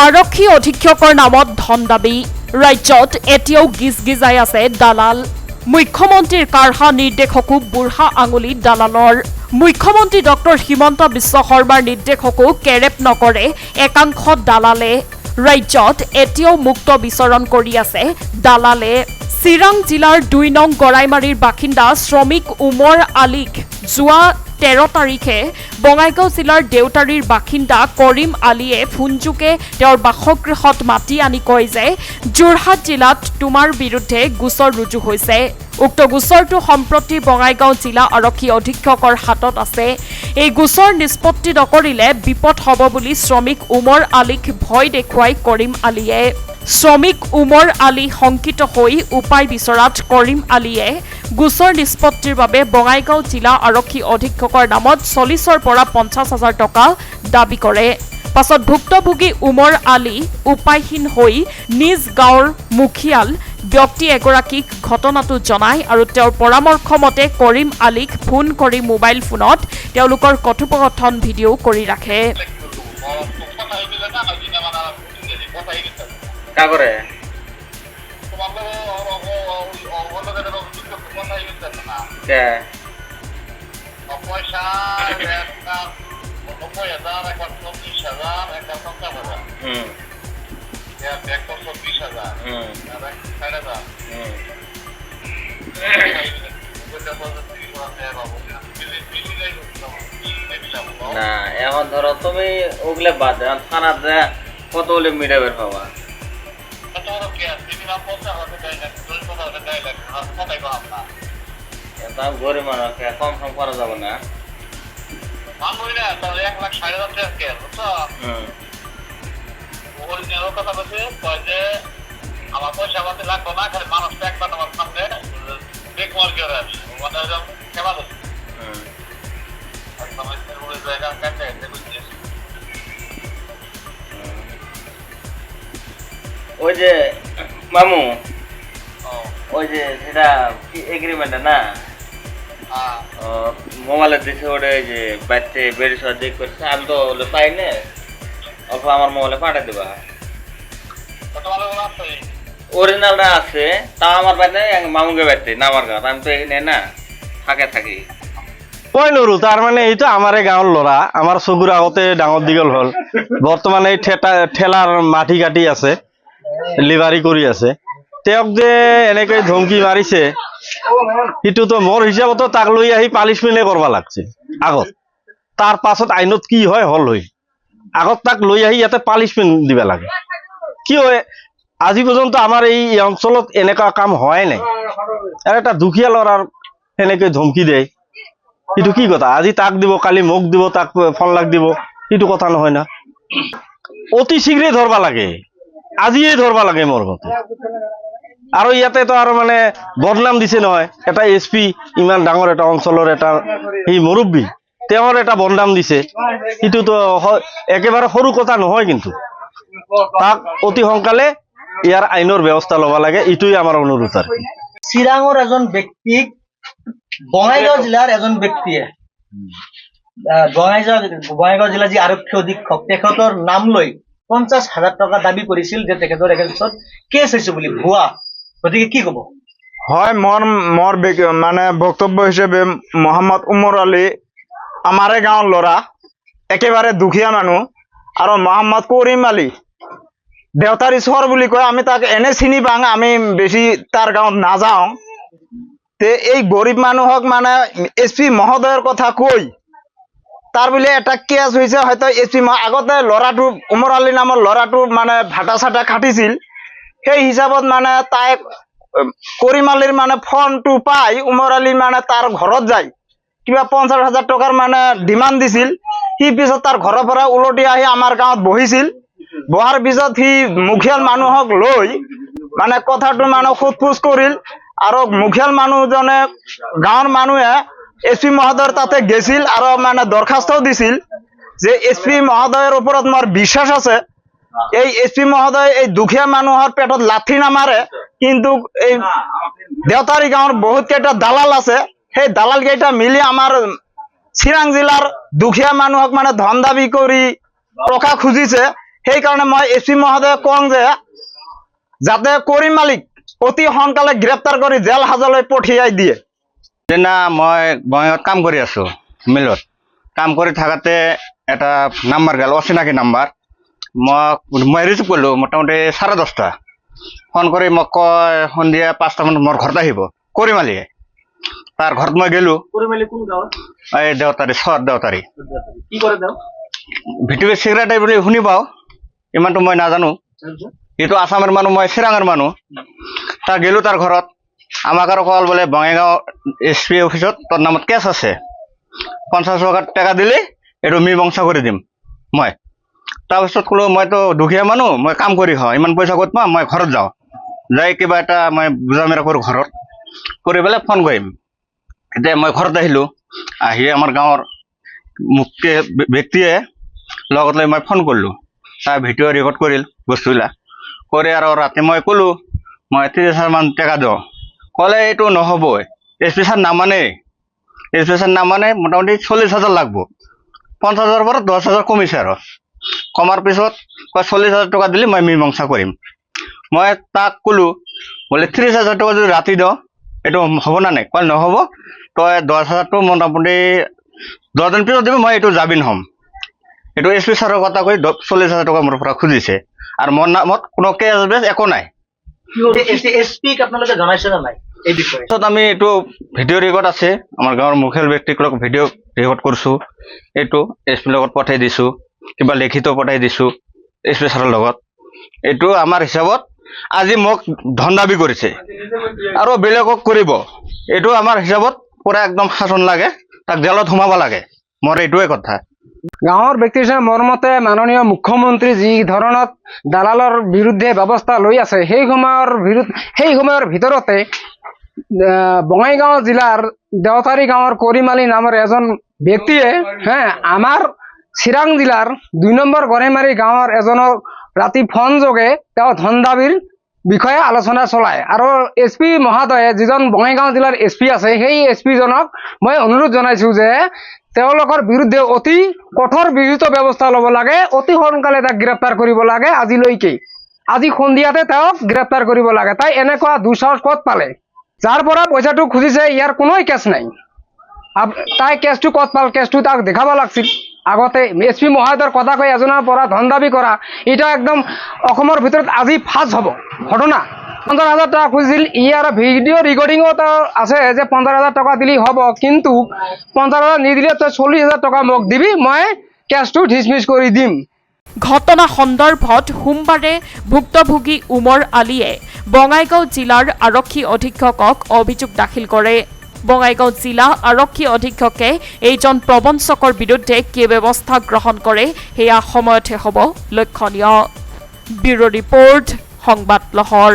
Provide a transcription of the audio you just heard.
আৰক্ষী অধীক্ষকৰ নামত ধন দাবী ৰাজ্যত এতিয়াও গিজগিজাই আছে দালাল মুখ্যমন্ত্ৰীৰ কাঢ়া নিৰ্দেশকো বুঢ়া আঙুলি দালালৰ মুখ্যমন্ত্ৰী ডক্টৰ হিমন্ত বিশ্ব শৰ্মাৰ নিৰ্দেশকো কেৰেপ নকৰে একাংশ দালালে ৰাজ্যত এতিয়াও মুক্ত বিচৰণ কৰি আছে দালালে চিৰাং জিলাৰ ২ নং গৰাইমাৰীৰ বাসিন্দা শ্ৰমিক উমৰ আলীক যোৱা ১৩ তাৰিখে বঙাইগাঁও জিলাৰ দেউতাৰীৰ বাসিন্দা কৰিম আলীয়ে ফোনযোগে তেওঁৰ বাসগৃহত মাতি আনি কয় যে যোৰহাট জিলাত তোমাৰ বিৰুদ্ধে গোচৰ ৰুজু হৈছে উক্ত গোচৰটো সম্প্ৰতি বঙাইগাঁও জিলা আৰক্ষী অধীক্ষকৰ হাতত আছে এই গোচৰ নিষ্পত্তি নকৰিলে বিপদ হ'ব বুলি শ্ৰমিক উমৰ আলীক ভয় দেখুৱাই কৰিম আলীয়ে শ্ৰমিক উমৰ আলী শংকিত হৈ উপায় বিচৰাত কৰিম আলীয়ে গোচৰ নিষ্পত্তিৰ বাবে বঙাইগাঁও জিলা আৰক্ষী অধীক্ষকৰ নামত ৪০ৰ পৰা ৫০,০০০ টকা দাবী কৰে পাছত ভুক্তভোগী উমৰ আলী উপায়হীন হৈ নিজ গাঁৱৰ মুখিয়াল ব্যক্তি এগৰাকীক ঘটনাটো জনায় আৰু তেওঁৰ পৰামৰ্শ মতে কৰিম আলীক ফোন কৰি মোবাইল ফোনত তেওঁলোকৰ কথোপকথন ভিডিঅ' কৰি ৰাখে কাগরে কে পয়সা ৯০,০০০ একটা ২০,০০০ একটা ৫০,০০০ একটা ২০,০০০ না এখন ধরো তুমি ওগুলো বাদ দাও থানাতে কত হলে মিটাবের পাবা গরিব মানুষ কম সম করা যাবে না আমার পয়সা আমাদের লাগতো না খালি মানুষটা একবার আমার সামনে দেখমাল করে আমি সেবা করছি ওই যে মামু ওই যে সেটা কি এগ্রিমেন্ট না মোবাইলের দিছে ওটা যে বাচ্চা বেরিয়ে চেক করছে আমি তো পাই না অল্প আমার মোবাইলে পাঠিয়ে দেবা অরিজিনালটা আছে তা আমার বাড়িতে মামুকে বাড়িতে না আমার গাঁত আমি তো এখানে না থাকি কই নৰু তাৰ মানে এইটো আমাৰে গাঁৱৰ ল'ৰা আমাৰ চকুৰ আগতে ডাঙৰ দীঘল হ'ল বৰ্তমানে এই ঠেলাৰ মাটি কাটি আছে লিভাৰী কৰি আছে তেওঁক যে এনেকৈ ধমকি মাৰিছে সেইটোতো মোৰ হিচাপতো তাক লৈ আহি পানিছমেণ্টে কৰিব লাগছে আগত তাৰ পাছত আইনত কি হয় হ'ল হৈ আগত তাক লৈ আহি ইয়াতে পানিছমেণ্ট দিব লাগে কিয় আজি পৰ্যন্ত আমাৰ এই অঞ্চলত এনেকুৱা কাম হোৱাই নাই আৰু এটা দুখীয়া ল'ৰাৰ এনেকৈ ধমকি দিয়ে এইটো কি কথা আজি তাক দিব কালি মোক দিব তাক ফোন লাগ দিব এইটো কথা নহয় না অতি শীঘ্ৰে ধৰবা লাগে আজিয়ে ধৰবা লাগে মোৰ মতে আৰু ইয়াতে তো আৰু মানে বদনাম দিছে নহয় এটা এছপি ইমান ডাঙৰ এটা অঞ্চলৰ এটা এই মুৰব্বী তেওঁৰ এটা বদনাম দিছে এইটোতো একেবাৰে সৰু কথা নহয় কিন্তু তাক অতি সোনকালে ইয়াৰ আইনৰ ব্যৱস্থা ল'ব লাগে এইটোই আমাৰ অনুৰোধ আৰু চিৰাঙৰ এজন ব্যক্তিক বঙাইগাঁও জিলাৰ এজন ব্যক্তিয়ে বঙাইগাঁও জিলাৰ যি আৰক্ষী অধীক্ষক তেখেতৰ নাম লৈ ৫০,০০০ টকা দাবী কৰিছিল যে তেখেতৰ এগেইনষ্টত কেছ হৈছে বুলি ভুৱা গতিকে কি ক'ব হয় মোৰ মানে বক্তব্য হিসেবে মোহাম্মদ উমৰ আলী আমাৰে গাঁৱৰ ল'ৰা একেবাৰে দুখীয়া মানুহ আৰু মোহাম্মদ কৰিম আলী দেউতাৰ ঈশ্বৰ বুলি কয় আমি তাক এনে চিনি পাওঁ আমি বেছি তাৰ গাঁৱত নাযাওঁ তে এই গৰিব মানুহক মানে এছপি মহোদয়ৰ কথা কৈ তাৰ বোলে এটা কেছ হৈছে হয়তো এছপি আগতে ল'ৰাটো উমৰ আলী নামৰ ল'ৰাটো মানে ভাটা চাটা খাটিছিল সেই হিচাপত মানে তাই কৰিম আলীৰ মানে ফোনটো পাই উমৰ আলী মানে তাৰ ঘৰত যায় কিবা ৫০,০০০ টকাৰ মানে ডিমাণ্ড দিছিল সি পিছত তাৰ ঘৰৰ পৰা উলটি আহি আমাৰ গাঁৱত বহিছিল বহাৰ পিছত সি মুখিয়াল মানুহক লৈ মানে কথাটো মানে সোধ-পোছ কৰিল আৰু মুখিয়াল মানুহজনে গাঁৱৰ মানুহে এছপি মহোদয়ৰ তাতে গেছিল আৰু মানে দৰখাস্তও দিছিল যে এছপি মহোদয়ৰ ওপৰত মোৰ বিশ্বাস আছে এই এছপি মহোদয় এই দুখীয়া মানুহৰ পেটত লাঠি নামাৰে কিন্তু এই দেউতাৰী গাঁৱৰ বহুত কেইটা দালাল আছে সেই দালাল কেইটা মিলি আমাৰ চিৰাং জিলাৰ দুখীয়া মানুহক মানে ধন দাবী কৰি টকা খুজিছে সেইকাৰণে মই এচি মহোদয়ে কওঁ যে যাতে কৰিম মালিক অতি সোনকালে গ্ৰেপ্তাৰ কৰি জেল হাজতলৈ পঠিয়াই দিয়ে। সেইদিনা মই বঙাইগাঁৱত কাম কৰি আছো মিলত। কাম কৰি থাকাতে এটা নাম্বাৰ গেল, অচিনাকি নাম্বাৰ। মই ৰিচিভ কৰিলোঁ মোটামুটি 10:30। ফোন কৰি মোক কয় সন্ধিয়া 5টামানত মোৰ ঘৰত আহিব কৰিমালিয়ে। তাৰ ঘৰত মই গেলোঁ। কৰিমালি কোন গাঁৱত? এই দেউতাৰী, চৰ দেউতাৰী। কি কৰে তেওঁ? ভিতৰি ছিক্ৰেটাৰী বুলি শুনি পাওঁ, ইমানটো মই নাজানো। এইটো আছামৰ মানুহ, মই চিৰাঙৰ মানুহ। তাক গেলোঁ তাৰ ঘৰত। আমাক আৰু কল বোলে বঙাইগাঁও SP অফিচত তোৰ নামত কেছ আছে, 50 টকা দিলে এইটো মীমাংসা কৰি দিম মই। তাৰপিছত ক'লোঁ মইতো দুখীয়া মানুহ, মই কাম কৰি খাওঁ, ইমান পইচা ক'ত পাম, মই ঘৰত যাওঁ, যাই কিবা এটা মই বুজা মেৰা কৰোঁ ঘৰত, কৰি পেলাই ফোন কৰিম। এতিয়া মই ঘৰত আহিলোঁ, আহি আমাৰ গাঁৱৰ মুখ্য ব্যক্তিয়ে লগত লৈ মই ফোন কৰিলোঁ। তাৰ ভিডিঅ' ৰেকৰ্ড কৰিল বস্তুবিলাক কৰি, আৰু ৰাতি মই ক'লোঁ মই 30,000 মান টকা দিওঁ। ক'লে এইটো নহ'বই, SP ছাৰ নামানে, SP ছাৰ নামানে, মোটামুটি 40,000 লাগব। 50,000 পৰা 10,000 কমিছে আৰু কমাৰ পিছত কয় 40,000 টকা দিলে মই মীমাংসা কৰিম। মই তাক ক'লোঁ বোলে 30,000 টকা যদি ৰাতি দিওঁ এইটো হ'ব না নাই? কয় নহ'ব, তই 10,000টো মোটামুটি 10 দিন পিছত দিবি, মই এইটো জামিন হ'ম। এইটো SP ছাৰৰ কথা কৈ 40,000 টকা মোৰ পৰা খুজিছে, আৰু মোৰ নামত কোনো কেছ বেছ একো নাই। এছপিক আপোনালোকে জনাইছে নে নাই এই বিষয়ে? পিছত আমি এইটো ভিডিঅ' ৰেকৰ্ড আছে, আমাৰ গাঁৱৰ মুখিয়াল ব্যক্তিক ভিডিঅ' ৰেকৰ্ড কৰিছোঁ, এইটো SP লগত পঠাই দিছোঁ, কিবা লিখিত পঠাই দিছোঁ SP ছাৰৰ লগত। এইটো আমাৰ হিচাপত আজি মোক ধন দাবী কৰিছে আৰু বেলেগক কৰিব, এইটো আমাৰ হিচাপত পুৰা একদম শাসন লাগে, তাক জেলত সোমাব লাগে, মোৰ এইটোৱে কথা। গাঁৱৰ ব্যক্তি হিচাপে মোৰ মতে মাননীয় মুখ্যমন্ত্ৰী যি ধৰণত দালালৰ বিৰুদ্ধে ব্যৱস্থা লৈ আছে, সেই সময়ৰ ভিতৰতে বঙাইগাঁও জিলাৰ দেওতাৰী গাঁৱৰ কৰিমালি নামৰ এজন ব্যক্তিয়ে আমাৰ চিৰাং জিলাৰ 2 নম্বৰ গড়েমাৰী গাঁৱৰ এজনৰ ৰাতি ফোন যোগে তেওঁ ধন দাবীৰ বিষয়ে আলোচনা চলায়। আৰু SP মহোদয়ে যিজন বঙাইগাঁও জিলাৰ SP আছে, সেই SP জনক মই অনুৰোধ জনাইছোঁ যে তেওঁলোকৰ বিৰুদ্ধে অতি কঠোৰ বিহিত ব্যৱস্থা ল'ব লাগে, অতি সোনকালে তাক গ্ৰেপ্তাৰ কৰিব লাগে। আজি সন্ধিয়াতে তেওঁক গ্ৰেপ্তাৰ কৰিব লাগে। তাই এনেকুৱা দুঃসাহস ক'ত পালে? যাৰ পৰা পইচাটো খুজিছে ইয়াৰ কোনো কেছ নাই, তাই কেছটো ক'ত পাল? কেছটো তাক দেখাব লাগিছিল আগতে। SP মহোদয়ৰ কথা কৈ এজনৰ পৰা ধন দাবী কৰা এটা একদম অসমৰ ভিতৰত আজি ফাৰ্ষ্ট হ'ব ঘটনা। 50,000 টকা খুজিছিল, ইয়াৰ ভিডিঅ' ৰেকৰ্ডিঙো আছে যে 50,000 টকা দিলেই হ'ব, কিন্তু 50,000 নিদিলে তই 40,000 টকা মোক দিবি, মই কেছটো ডিছমিছ কৰি দিম। ঘটনা সন্দৰ্ভত সোমবাৰে ভুক্তভোগী উমৰ আলীয়ে বঙাইগাঁও জিলাৰ আৰক্ষী অধীক্ষকক অভিযোগ দাখিল কৰে। বঙাইগাঁও জিলা আৰক্ষী অধীক্ষকে এইজন প্ৰবঞ্চকৰ বিৰুদ্ধে কি ব্যৱস্থা গ্ৰহণ কৰে সেয়া সময়তহে হ'ব লক্ষণীয়। ব্যুৰ' ৰিপৰ্ট, সংবাদ লহৰ।